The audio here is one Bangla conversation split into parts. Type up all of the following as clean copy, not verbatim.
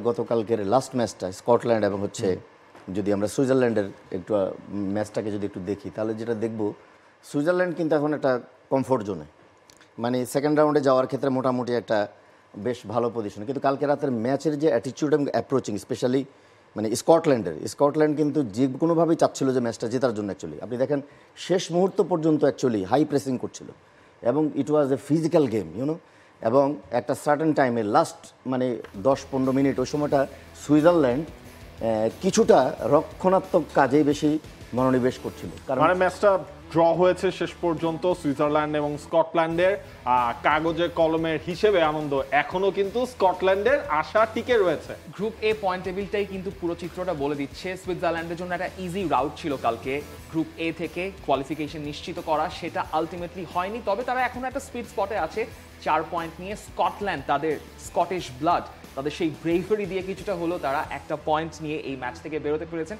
গতকালকের লাস্ট ম্যাচটা স্কটল্যান্ড এবং হচ্ছে যদি আমরা সুইজারল্যান্ডের একটু ম্যাচটাকে যদি একটু দেখি তাহলে যেটা দেখব সুইজারল্যান্ড কিন্তু এখন একটা কমফোর্ট জোনে, মানে সেকেন্ড রাউন্ডে যাওয়ার ক্ষেত্রে মোটামুটি একটা বেশ ভালো পজিশন। কিন্তু কালকে রাতের ম্যাচের যে অ্যাটিটিউড এবং অ্যাপ্রোচিং স্পেশালি মানে স্কটল্যান্ড কিন্তু যে কোনোভাবেই চাচ্ছিল যে ম্যাচটা জেতার জন্য। অ্যাকচুয়ালি আপনি দেখেন শেষ মুহূর্ত পর্যন্ত অ্যাকচুয়ালি হাই প্রেসিং করছিল এবং ইট ওয়াজ এ ফিজিক্যাল গেম এবং একটা সার্টেন টাইমে লাস্ট মানে 10-15 মিনিট ওই সময়টা সুইজারল্যান্ড কিছুটা রক্ষণাত্মক কাজেই বেশি মনোনিবেশ করছিল। কারণ মানে ম্যাচটা ড্র হয়েছে শেষ পর্যন্ত সুইজারল্যান্ড এবং স্কটল্যান্ডের কাগজে কলমের হিসেবে আনন্দ এখনো কিন্তু স্কটল্যান্ডের আশা টিকে রয়েছে। গ্রুপ এ পয়েন্ট টেবিলটাই কিন্তু পুরো চিত্রটা বলে দিচ্ছে। সুইজারল্যান্ডের জন্য একটা ইজি রাউট ছিল কালকে গ্রুপ এ থেকে কোয়ালিফিকেশন নিশ্চিত করা, সেটা আলটিমেটলি হয়নি। তবে তারা এখন একটা স্পিড স্পটে আছে 4 পয়েন্ট নিয়ে। স্কটল্যান্ড তাদের স্কটিশ ব্লাড, তাদের সেই ব্রেভারি দিয়ে কিছুটা হলো তারা একটা পয়েন্ট নিয়ে এই ম্যাচ থেকে বেরোতে পেরেছেন।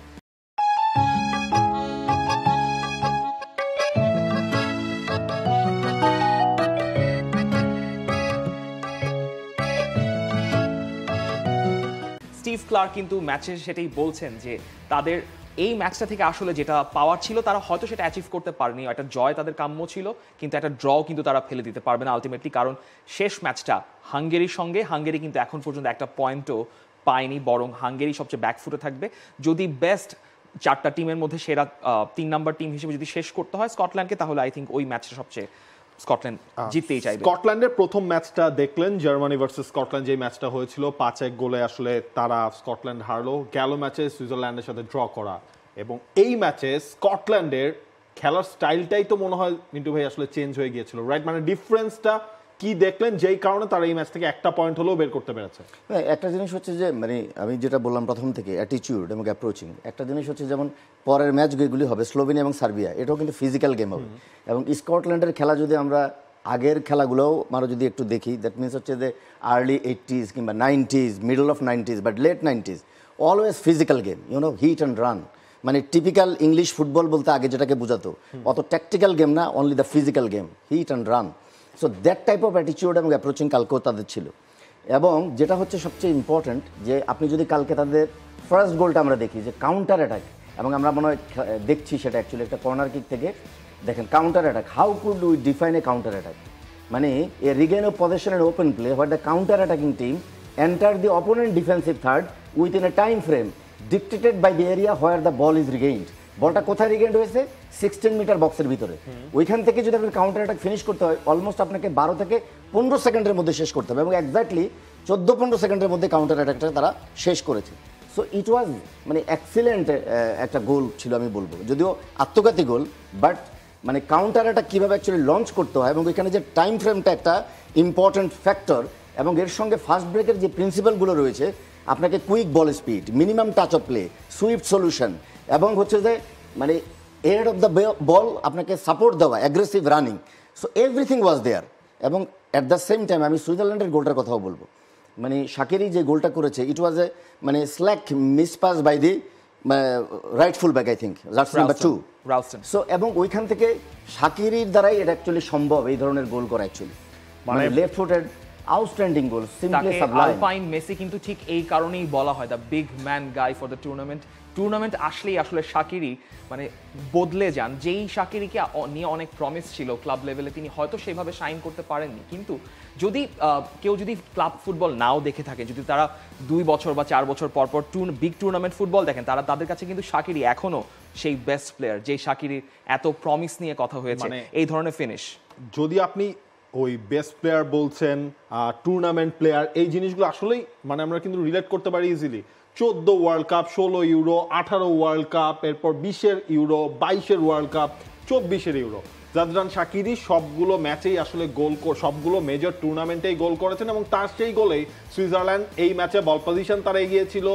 স্টিভ ক্লার্ক কিন্তু ম্যাচে সেটাই বলছেন যে তাদের এই ম্যাচটা থেকে আসলে যেটা পাওয়ার ছিল তারা হয়তো সেটা অ্যাচিভ করতে পারেনি। একটা জয় তাদের কাম্য ছিল, কিন্তু একটা ড্র কিন্তু তারা ফেলে দিতে পারবে না আলটিমেটলি, কারণ শেষ ম্যাচটা হাঙ্গেরির সঙ্গে হাঙ্গেরি কিন্তু এখন পর্যন্ত একটা পয়েন্টও পায়নি, বরং হাঙ্গেরি সবচেয়ে ব্যাকফুটে থাকবে। যদি বেস্ট 4টা টিমের মধ্যে সেরা 3 নাম্বার টিম হিসেবে যদি শেষ করতে হয় স্কটল্যান্ডকে, তাহলে আই থিঙ্ক ওই ম্যাচটা সবচেয়ে স্কটল্যান্ড জিততেই চাইবে। স্কটল্যান্ডের প্রথম ম্যাচটা দেখলেন, জার্মানি ভার্সেস স্কটল্যান্ড যে ম্যাচটা হয়েছিল 5-1 গোলে আসলে তারা স্কটল্যান্ড হারলো। গেল ম্যাচে সুইজারল্যান্ডের সাথে ড্র করা, এবং এই ম্যাচে স্কটল্যান্ডের খেলার স্টাইলটাই তো মনে হয় মিন্টু ভাই আসলে চেঞ্জ হয়ে গিয়েছিল, রাইট? মানে ডিফারেন্সটা কি দেখলেন যেই কারণে তারা এই ম্যাচ থেকে একটা পয়েন্ট হলেও বের করতে পেরেছে? একটা জিনিস হচ্ছে যে মানে আমি যেটা বললাম প্রথম থেকে অ্যাটিটিউড এবং অ্যাপ্রোচিং, একটা জিনিস হচ্ছে যেমন পরের ম্যাচগুলি হবে স্লোভেনিয়া এবং সার্বিয়া, এটাও কিন্তু ফিজিক্যাল গেম হবে। এবং স্কটল্যান্ডের খেলা যদি আমরা আগের খেলাগুলোও আমরা যদি একটু দেখি, দ্যাট মিনস হচ্ছে যে আর্লি 80s কিংবা 90s, middle of 90s but late 90s, always physical game, hit and run. মানে টিপিক্যাল ইংলিশ ফুটবল বলতে আগে যেটাকে বোঝাতো, অত ট্যাকটিক্যাল গেম না, only the physical game, hit and run. So that type of attitude এবং অ্যাপ্রোচিং কালকেও তাদের ছিল। এবং যেটা হচ্ছে সবচেয়ে ইম্পর্ট্যান্ট যে আপনি যদি কালকে তাদের ফার্স্ট গোলটা আমরা দেখি যে কাউন্টার অ্যাটাক, এবং আমরা মনে হয় দেখছি সেটা অ্যাকচুয়ালি একটা কর্নার কিক থেকে, দেখেন counter attack, how could we define a counter attack? মানে a regain of possession and open play where the counter attacking team enter the opponent defensive third within a time frame dictated by the area where the ball is regained. বলটা কোথায় রিগেইনড হয়েছে? 16 মিটার বক্সের ভিতরে। ওইখান থেকে যদি আপনার কাউন্টার অ্যাটাক ফিনিশ করতে হয় অলমোস্ট আপনাকে 12 থেকে 15 সেকেন্ডের মধ্যে শেষ করতে হবে, এবং এক্স্যাক্টলি 14-15 সেকেন্ডের মধ্যে কাউন্টার অ্যাটাকটা তারা শেষ করেছে। সো ইট ওয়াজ মানে এক্সিলেন্ট একটা গোল ছিল আমি বলবো, যদিও আত্মঘাতী গোল, বাট মানে কাউন্টার অ্যাটাক কীভাবে অ্যাকচুয়ালি লঞ্চ করতে হয় এবং এখানে যে টাইম ফ্রেমটা একটা ইম্পর্ট্যান্ট ফ্যাক্টর, এবং এর সঙ্গে ফাস্ট ব্রেকের যে প্রিন্সিপালগুলো রয়েছে, আপনাকে quick ball speed, minimum touch of play, Swift solution, এবং হচ্ছে যে মানে এড অফ দ্য বল আপনাকে সাপোর্ট দেওয়া, aggressive running, so everything was there. এবং অ্যাট দ্য সেম টাইম আমি সুইজারল্যান্ডের গোলটার কথাও বলবো, মানে শাকিরি যে গোলটা করেছে ইট ওয়াজ এ মানে slack miss pass by the right full back, I think that's number 2 Ralston. So এবং ওইখান থেকে শাকিরির দ্বারাই এটা অ্যাকচুয়ালি সম্ভব এই ধরনের গোল করা, অ্যাকচুয়ালি মানে লেফট ফুটেড আউটস্ট্যান্ডিং গোল, সিম্পলি সাবলাইম। আলপাইন মেসি কিন্তু ঠিক এই কারণেই বলা হয় the big man guy for the tournament আসলেই আসলে শাকিরি মানে বদলে যান। যেই শাকিরিকে নিয়ে অনেক প্রমিস ছিল ক্লাব লেভেলে, তিনি হয়তো সেভাবে শাইন করতে পারেননি, কিন্তু যদি কেউ যদি ক্লাব ফুটবল নাও দেখে থাকে, যদি তারা 2 বছর বা 4 বছর পর পর বিগ টুর্নামেন্ট ফুটবল দেখেন, তাদের কাছে কিন্তু শাকিরি এখনো সেই বেস্ট প্লেয়ার, যেই শাকিরির এত প্রমিস নিয়ে কথা হয়েছে, এই ধরনের ফিনিশ। যদি আপনি ওই বেস্ট প্লেয়ার বলছেন, টুর্নামেন্ট প্লেয়ার, এই জিনিসগুলো আসলেই মানে আমরা কিন্তু রিলেট করতে পারি easily. 14 world cup, 16 euro, 18 world cup, এরপর 20 euro, 22 world cup, 24 euro, Zadran শাকিরি সবগুলো ম্যাচেই আসলে গোল, সবগুলো মেজর টুর্নামেন্টেই গোল করেছেন, এবং তার সেই গোলেই সুইজারল্যান্ড এই ম্যাচে বল পজিশন তারা এগিয়েছিল,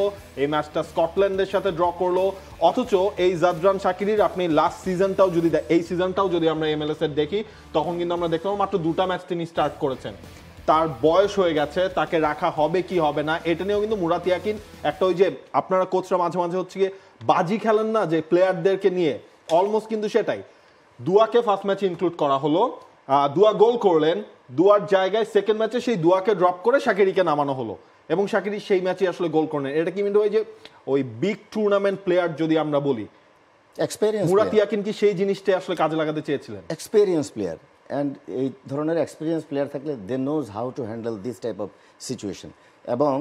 এই ম্যাচটা স্কটল্যান্ডের সাথে ড্র করলো। অথচ এই জাদরান শাকিরির আপনি লাস্ট সিজনটাও যদি এই সিজনটাও যদি আমরা MLS এর দেখি, তখন কিন্তু আমরা দেখলাম মাত্র 2টা ম্যাচ তিনি স্টার্ট করেছেন। তার বয়স হয়ে গেছে, তাকে রাখা হবে কি হবে না এটা নিয়েও কিন্তু মুরাত ইয়াকিন একটা, ওই যে আপনারা কোচরা মাঝে মাঝে হচ্ছে গিয়ে বাজি খেলেন না যে প্লেয়ারদেরকে নিয়ে, অলমোস্ট কিন্তু সেটাই। দুয়াকে ফার্স্ট ম্যাচে ইনক্লুড করা হলো, দুয়া গোল করলেন, দুয়ার জায়গায় সেকেন্ড ম্যাচে সেই দুয়াকে ড্রপ করে শাকিরিকে নামানো হলো, এবং শাকিরি সেই ম্যাচে আসলে গোল করেন। এটা কি মিন্টু ভাই যে ওই বিগ টুর্নামেন্ট প্লেয়ার যদি আমরা বলি, এক্সপেরিয়েন্স মুরাত ইয়াকিন কি সেই জিনিসটা আসলে কাজে লাগাতে চেয়েছিলেন? এক্সপেরিয়েন্স প্লেয়ার, অ্যান্ড এই ধরনের এক্সপিরিয়েন্স প্লেয়ার থাকলে they knows how to handle this type of situation. এবং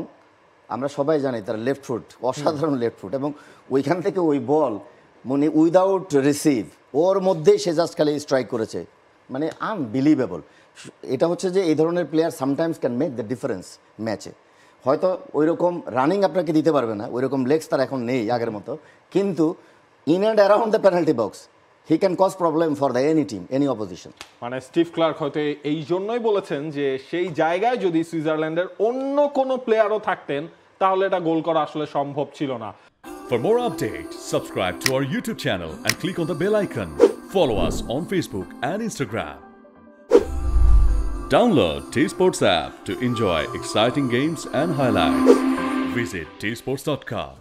আমরা সবাই জানি তার লেফট ফুট, অসাধারণ লেফট ফুট, এবং ওইখান থেকে ওই বল মানে উইদাউট রিসিভ ওর মধ্যেই সে জাস্ট খালি স্ট্রাইক করেছে, মানে আনবিলিভেবল। এটা হচ্ছে যে এই ধরনের player sometimes can make the difference ম্যাচে। হয়তো ওই রকম রানিং আপনাকে দিতে পারবে না, ওই রকম লেগস তার এখন নেই আগের মতো, কিন্তু in and around the penalty box he can cause problem for the any team, any opposition. মানে স্টিভ ক্লার্ক হয়তো এই জন্যই বলেছেন যে সেই জায়গায় যদি সুইজারল্যান্ডের অন্য কোনো প্লেয়ারও থাকতেন তাহলে এটা গোল করা আসলে সম্ভব ছিল না। For more updates, subscribe to our YouTube channel and click on the bell icon. Follow us on Facebook and Instagram. Download T-Sports app to enjoy exciting games and highlights. Visit tsports.com.